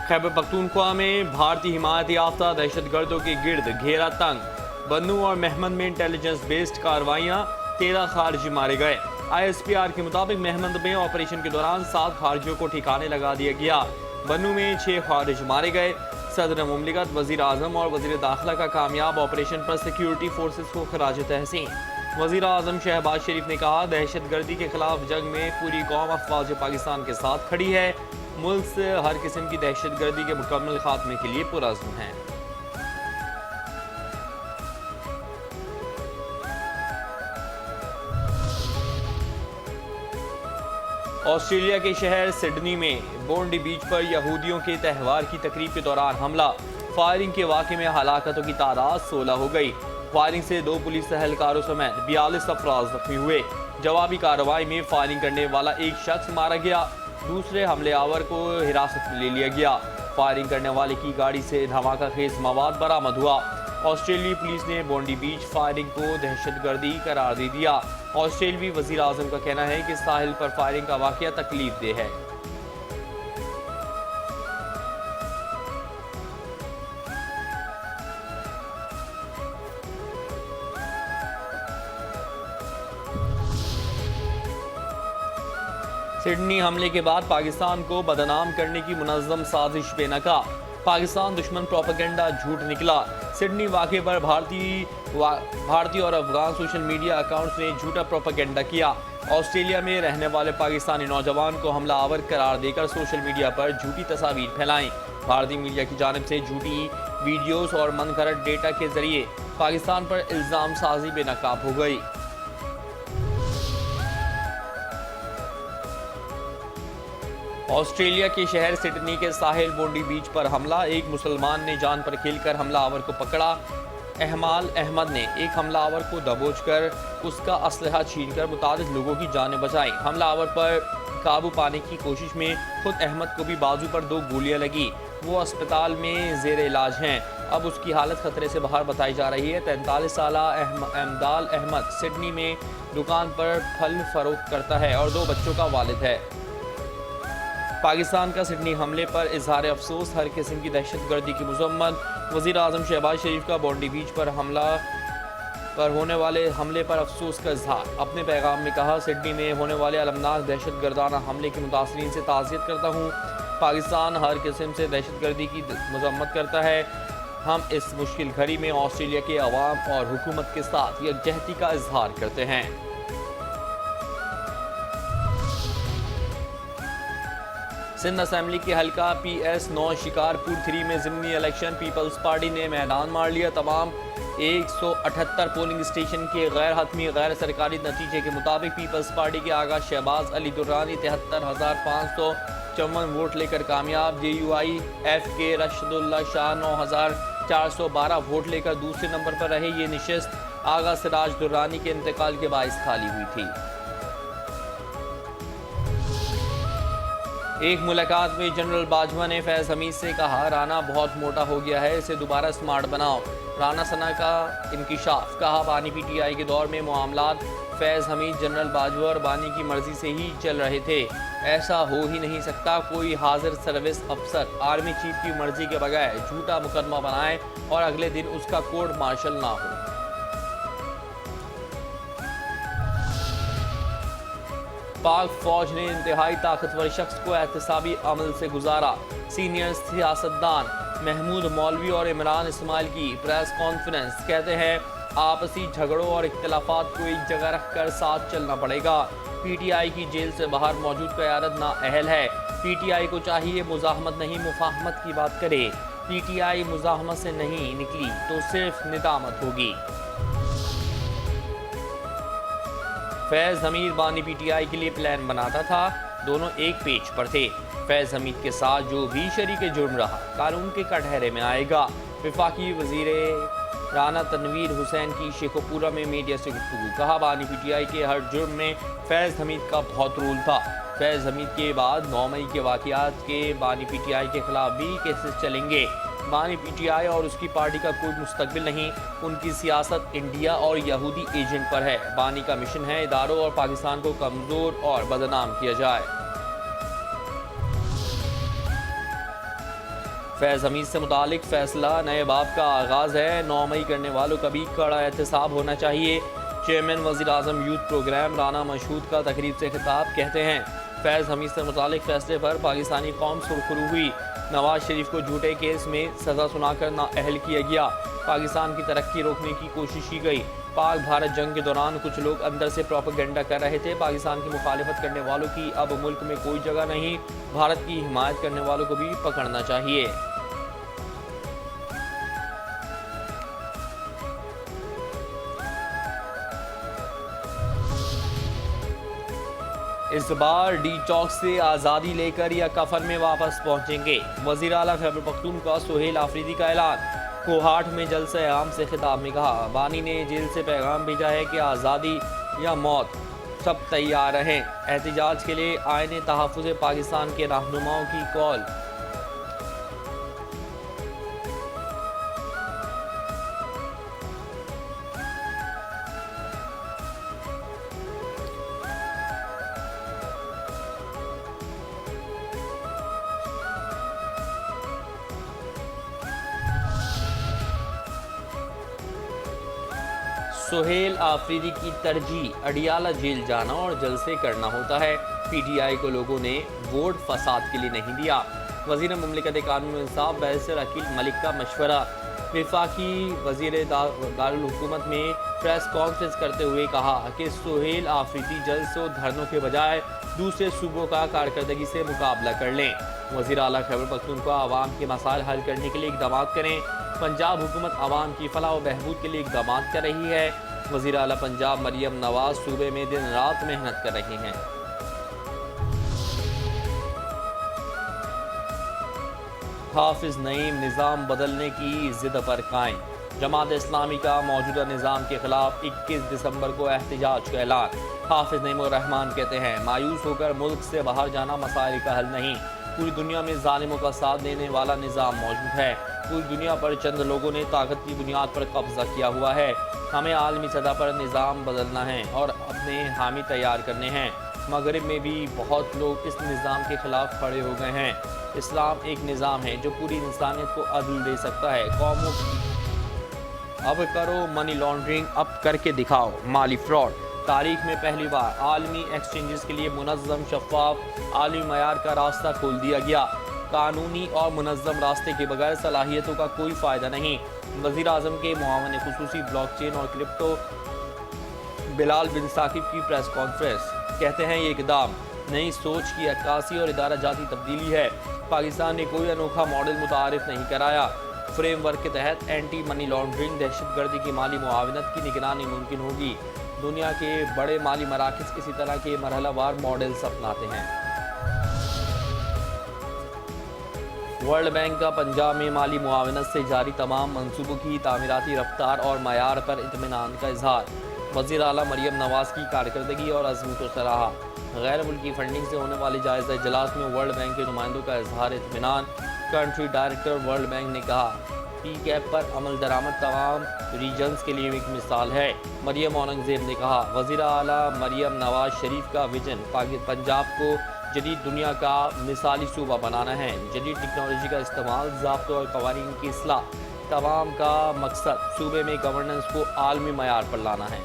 खैबर पख्तूनख्वा में भारतीय हिमायत याफ्ता दहशत गर्दों के गिर्द घेरा तंग। बन्नू और महमद में इंटेलिजेंस बेस्ड कार्रवाइयाँ, 13 खारजी मारे गए। ISPR के मुताबिक महमद में ऑपरेशन के दौरान 7 खारजियों को ठिकाने लगा दिया गया। बन्नू में 6 खारिज मारे गए। सदर मुमलिकत, वजीर आजम और वजीर दाखिला का कामयाब ऑपरेशन पर सिक्योरिटी फोर्सेस को खराज तहसीन। वजीर आजम शहबाज शरीफ ने कहा, दहशत गर्दी के खिलाफ जंग में पूरी कौम अफवाज पाकिस्तान के साथ खड़ी है। मुल्क से हर किस्म की दहशत गर्दी के मुकम्मल खात्मे के लिए पुरअज़्म है। ऑस्ट्रेलिया के शहर सिडनी में बोंडी बीच पर यहूदियों के त्यौहार की तकरीब के दौरान हमला। फायरिंग के वाक़े में हलाकतों की तादाद 16 हो गई। फायरिंग से 2 पुलिस एहलकारों समेत 42 अफराद जख्मी हुए। जवाबी कार्रवाई में फायरिंग करने वाला एक शख्स मारा गया, दूसरे हमलेआवर को हिरासत में ले लिया गया। फायरिंग करने वाले की गाड़ी से धमाका खेज मवाद बरामद हुआ। ऑस्ट्रेलियाई पुलिस ने बोंडी बीच फायरिंग को दहशतगर्दी करार दे दिया। ऑस्ट्रेलियाई वजीर आजम का कहना है कि साहिल पर फायरिंग का वाकया तकलीफ दे है। सिडनी हमले के बाद पाकिस्तान को बदनाम करने की मुनज़्ज़म साजिश बेनकाब। पाकिस्तान दुश्मन प्रोपेगेंडा झूठ निकला। सिडनी वाक़े पर भारतीय और अफगान सोशल मीडिया अकाउंट्स ने झूठा प्रोपेगेंडा किया। ऑस्ट्रेलिया में रहने वाले पाकिस्तानी नौजवान को हमलावर करार देकर सोशल मीडिया पर झूठी तस्वीर फैलाई। भारतीय मीडिया की जानिब से झूठी वीडियोस और मनगढ़ंत डेटा के जरिए पाकिस्तान पर इल्ज़ाम साजी बेनकाब हो गई। ऑस्ट्रेलिया के शहर सिडनी के साहिल बोंडी बीच पर हमला। एक मुसलमान ने जान पर खेलकर हमलावर को पकड़ा। अहमाल अहमद ने एक हमलावर को दबोचकर उसका असलहा छीनकर मुतादिद लोगों की जानें बचाई। हमलावर पर काबू पाने की कोशिश में खुद अहमद को भी बाजू पर 2 गोलियां लगी। वो अस्पताल में जेर इलाज हैं। अब उसकी हालत खतरे से बाहर बताई जा रही है। 43 साल अहमदाल अहमद सिडनी में दुकान पर फल फरोख्त करता है और 2 बच्चों का वालिद है। पाकिस्तान का सिडनी हमले पर इजहार अफसोस, हर किस्म की दहशत गर्दी की मजम्मत। वज़ीर आज़म शहबाज शरीफ का बोंडी बीच पर होने वाले हमले पर अफसोस का इजहार। अपने पैगाम में कहा, सिडनी में होने वाले अलमनाक दहशत गर्दाना हमले के मुतासरीन से ताज़ियत करता हूँ। पाकिस्तान हर किस्म से दहशत गर्दी की मजम्मत करता है। हम इस मुश्किल घड़ी में ऑस्ट्रेलिया के अवाम और हुकूमत के साथ यकजहती का इजहार करते हैं। सिंध असेंबली के हल्का PS9 शिकारपुर 3 में ज़िमनी इलेक्शन। पीपल्स पार्टी ने मैदान मार लिया। तमाम 178 पोलिंग स्टेशन के गैर हतमी गैर सरकारी नतीजे के मुताबिक पीपल्स पार्टी के आगा शहबाज अली दुर्रानी 73,554 वोट लेकर कामयाब। JUIF के रशदुल्ला शाह 9,412 वोट लेकर दूसरे नंबर पर रहे। ये निशस्त आगा सिराज दुर्रानी के इंतकाल के बाइस खाली हुई थी। एक मुलाकात में जनरल बाजवा ने फैज़ हमीद से कहा, राना बहुत मोटा हो गया है, इसे दोबारा स्मार्ट बनाओ। राना सना का इंकिशाफ। कहा, बानी PTI के दौर में मामलात फैज़ हमीद, जनरल बाजवा और बानी की मर्जी से ही चल रहे थे। ऐसा हो ही नहीं सकता। कोई हाजिर सर्विस अफसर आर्मी चीफ की मर्जी के बगैर झूठा मुकदमा बनाए और अगले दिन उसका कोर्ट मार्शल ना हो। पाक फौज ने इंतहाई ताकतवर शख्स को एहतसाबी अमल से गुजारा। सीनियर सियासतदान महमूद मौलवी और इमरान इस्माइल की प्रेस कॉन्फ्रेंस। कहते हैं, आपसी झगड़ों और इख्तिलाफात को एक जगह रखकर साथ चलना पड़ेगा। PTI की जेल से बाहर मौजूद क़यादत नाअहल है। PTI को चाहिए मुज़ाहमत नहीं मुफाहमत की बात करे। PTI मुज़ाहमत से नहीं निकली तो सिर्फ निदामत होगी। फैज़ हमीद बानी PTI के लिए प्लान बनाता था। दोनों एक पेज पर थे। फैज़ हमीद के साथ जो भी शरीक जुर्म रहा कानून के कटहरे में आएगा। वफाकी वज़ीर राना तनवीर हुसैन की शेखोपुरा में मीडिया से गुफ्तगू। कहा, बानी PTI के हर जुर्म में फैज़ हमीद का बहुत रोल था। फैज़ हमीद के बाद 9 मई के वाक़यात के बानी PTI के खिलाफ भी केसेस चलेंगे। बानी PTI और उसकी पार्टी का कोई मुस्तकबिल नहीं। उनकी सियासत इंडिया और यहूदी एजेंट पर है। बानी का मिशन है इदारों और पाकिस्तान को कमज़ोर और बदनाम किया जाए। फैज़ हमीद से मुतालिक फैसला नए बाब का आगाज़ है, 9 मई करने वालों का भी कड़ा एहतसाब होना चाहिए। चेयरमैन वज़ीर आज़म यूथ प्रोग्राम राना मशहूद का तकरीब से खिताब, कहते हैं फैज़ हमीद से मुतालिक फैसले पर पाकिस्तानी कौम सुरखरू हुई। नवाज शरीफ को झूठे केस में सज़ा सुनाकर नाअहल किया गया। पाकिस्तान की तरक्की रोकने की कोशिश की गई। पाक भारत जंग के दौरान कुछ लोग अंदर से प्रोपेगेंडा कर रहे थे। पाकिस्तान की मुखालिफत करने वालों की अब मुल्क में कोई जगह नहीं। भारत की हिमायत करने वालों को भी पकड़ना चाहिए। इस बार डी चौक से आज़ादी लेकर या कफन में वापस पहुंचेंगे। वज़ीर आला खैबर पख्तूनख्वा सुहेल आफरीदी का ऐलान। कोहाट में जलसे आम से खिताब में कहा, बानी ने जेल से पैगाम भेजा है कि आज़ादी या मौत, सब तैयार रहें। एहतिजाज के लिए आईने तहफ़्फ़ुज़ पाकिस्तान के रहनुमाओं की कॉल। सुहेल आफरीदी की तरजीह अडियाला जेल जाना और जलसे करना होता है। पीटीआई को लोगों ने वोट फसाद के लिए नहीं दिया। वज़ीर मुमलिकत कानून इंसाफ बैरिस्टर अकील मलिक का मशवरा। वफाकी वज़ीर दारुल हुकूमत में प्रेस कॉन्फ्रेंस करते हुए कहा कि सुहेल आफरीदी जलसों और धरनों के बजाय दूसरे सूबों का कारकर्दगी से मुकाबला कर लें। वज़ीर आला खैबर पख्तूनख्वा आवाम के मसाइल हल करने के लिए इक़दाम करें। पंजाब हुकूमत आवाम की फलाह व बहबूद के लिए इक़दाम कर रही है। वज़ीर आला पंजाब मरियम नवाज सूबे में दिन रात मेहनत कर रही हैं। हाफिज नईम निज़ाम बदलने की जिद पर कायम। जमात इस्लामी का मौजूदा निज़ाम के खिलाफ 21 दिसंबर को एहतजाज का ऐलान। हाफिज नईम रहमान कहते हैं, मायूस होकर मुल्क से बाहर जाना मसाइल का हल नहीं। पूरी दुनिया में जालिमों का साथ देने वाला निज़ाम मौजूद है। पूरी दुनिया पर चंद लोगों ने ताकत की बुनियाद पर कब्जा किया हुआ है। हमें आलमी सतह पर निज़ाम बदलना है और अपने हामी तैयार करने हैं। मगरिब में भी बहुत लोग इस निज़ाम के खिलाफ खड़े हो गए हैं। इस्लाम एक निज़ाम है जो पूरी इंसानियत को अदल दे सकता है। कौमों अब करो मनी लॉन्ड्रिंग, अब करके दिखाओ माली फ्रॉड। तारीख में पहली बार आलमी एक्सचेंजेस के लिए मुनज़्ज़म शफ़ाफ आलमी मयार का रास्ता खोल दिया गया। कानूनी और मुनज़्ज़म रास्ते के बगैर सलाहियतों का कोई फ़ायदा नहीं। वज़ीर आज़म के मुआवन खुसूसी ब्लॉकचेन और क्रिप्टो बिलाल बिन साकिब की प्रेस कॉन्फ्रेंस, कहते हैं ये इक़दाम नई सोच की अक्कासी और इदारा जाती तब्दीली है। पाकिस्तान ने कोई अनोखा मॉडल मुतारिफ नहीं कराया। फ्रेमवर्क के तहत एंटी मनी लॉन्ड्रिंग, दहशतगर्दी की माली मुआवनत की निगरानी मुमकिन होगी। दुनिया के बड़े माली मराकज़ इसी तरह के मरहलावार मॉडल्स अपनाते हैं। वर्ल्ड बैंक का पंजाब में माली मुआवनत से जारी तमाम मंसूबों की तामीराती रफ्तार और मयार पर इत्मीनान का इजहार। वज़ीर आला मरियम नवाज की कारकर्दगी और अज़्म को सराहा। गैर मुल्की फंडिंग से होने वाले जायज़ा इजलास में वर्ल्ड बैंक के नुमाइंदों का इजहार इत्मीनान। कंट्री डायरेक्टर वर्ल्ड बैंक ने कहा, पी कैप पर अमल दरामद तमाम रीजन्स के लिए एक मिसाल है। मरियम औरंगज़ेब ने कहा, वज़ीर आला मरियम नवाज शरीफ का विजन पंजाब को जदीद दुनिया का मिसाली सूबा बनाना है। जदीद टेक्नोलॉजी का इस्तेमाल, ज़ाब्तों और क़वानीन की इस्लाह, तमाम का मकसद सूबे में गवर्नेंस को आलमी मयार पर लाना है।